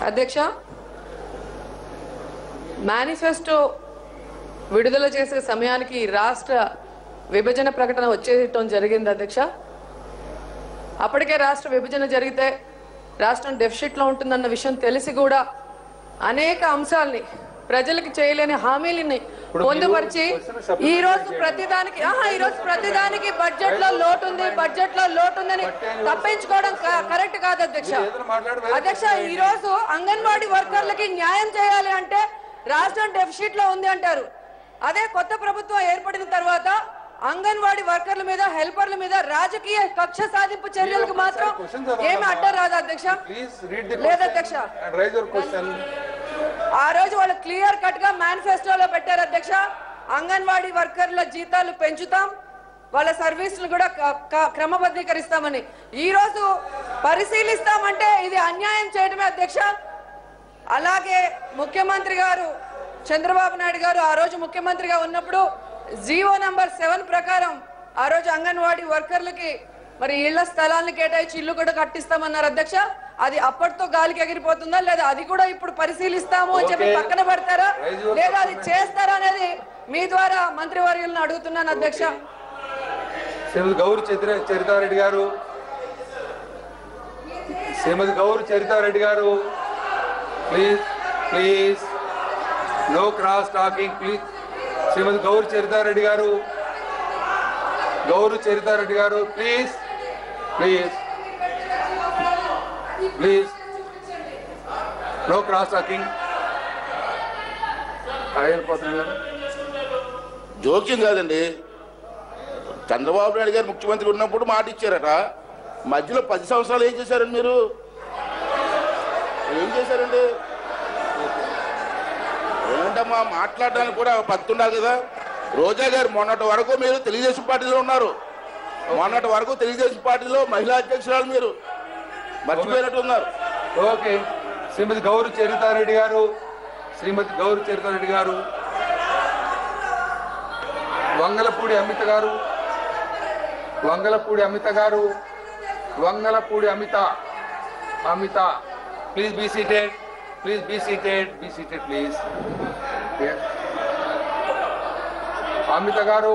అధ్యక్ష, మేనిఫెస్టో విడుదల చేసే సమయానికి రాష్ట్ర విభజన ప్రకటన వచ్చేయటం జరిగింది అధ్యక్ష. అప్పటికే రాష్ట్ర విభజన జరిగితే రాష్ట్రం డెఫిసిట్లో ఉంటుందన్న విషయం తెలిసి కూడా అనేక అంశాలని ప్రజలకు చేయలేని హామీలని పొందుపరిచి ఈ రోజు ప్రతిదానికి బడ్జెట్ లో లోటు ఉందని తప్పించుకోవడం కరెక్ట్ కాదు అధ్యక్ష. ఈ రోజు అంగన్వాడీ వర్కర్లకి న్యాయం చేయాలి అంటే రాష్ట్రం డెఫిసిట్ లో ఉంది అంటారు. అదే కొత్త ప్రభుత్వం ఏర్పడిన తర్వాత అంగన్వాడీ వర్కర్ల మీద హెల్పర్ల మీద రాజకీయ కక్ష సాధింపు చర్యలకు మాత్రం ఏమి అడ్డం రాదు అధ్యక్ష. లేదధ్యక్ష, ఆ రోజు వాళ్ళు క్లియర్ కట్ గా మేనిఫెస్టోలో పెట్టారు అధ్యక్ష. అంగన్వాడీ వర్కర్ల జీతాలు పెంచుతాం, వాళ్ళ సర్వీసులు కూడా క్రమబద్ధీకరిస్తామని. ఈ రోజు పరిశీలిస్తామంటే ఇది అన్యాయం చేయడమే అధ్యక్ష. అలాగే ముఖ్యమంత్రి గారు చంద్రబాబు నాయుడు గారు ఆ రోజు ముఖ్యమంత్రిగా ఉన్నప్పుడు జీవో నంబర్ 7 ప్రకారం ఆ రోజు అంగన్వాడీ వర్కర్లకి మరి ఇళ్ల స్థలాన్ని కేటాయించి ఇల్లు కూడా కట్టిస్తామన్నారు అధ్యక్ష. అది అప్పటితో గాలికి ఎగిరిపోతుందా లేదా అది కూడా ఇప్పుడు పరిశీలిస్తాము అని చెప్పి పక్కన పెడతారా లేదా అది చేస్తారా అనేది మీ ద్వారా మంత్రివర్యులను అడుగుతున్నాను అధ్యక్ష. శ్రీమతి గౌరు చరితారెడ్డి గారు please please no cross talking please. Srimathi Gouru Charitha Reddy గారు please please please no cross talking. జోక్యం కాదండి. చంద్రబాబు నాయుడు గారు ముఖ్యమంత్రి ఉన్నప్పుడు మాట ఇచ్చారట. మధ్యలో 10 సంవత్సరాలు ఏం చేశారండి? మీరు ఏం చేశారండి? ఏంటమ్మా మాట్లాడడానికి కూడా పద్ధతి ఉండాలి కదా. రోజా గారు మొన్నటి వరకు మీరు తెలుగుదేశం పార్టీలో ఉన్నారు. మొన్నటి వరకు తెలుగుదేశం పార్టీలో మహిళా అధ్యక్షురాలు మీరు మర్చిపోయినట్టు ఉన్నారు. ఓకే. శ్రీమతి గౌరు చరితారెడ్డి గారు, వంగలపూడి అమిత ప్లీజ్ బీ సీటెడ్. ప్లీజ్. అమిత గారు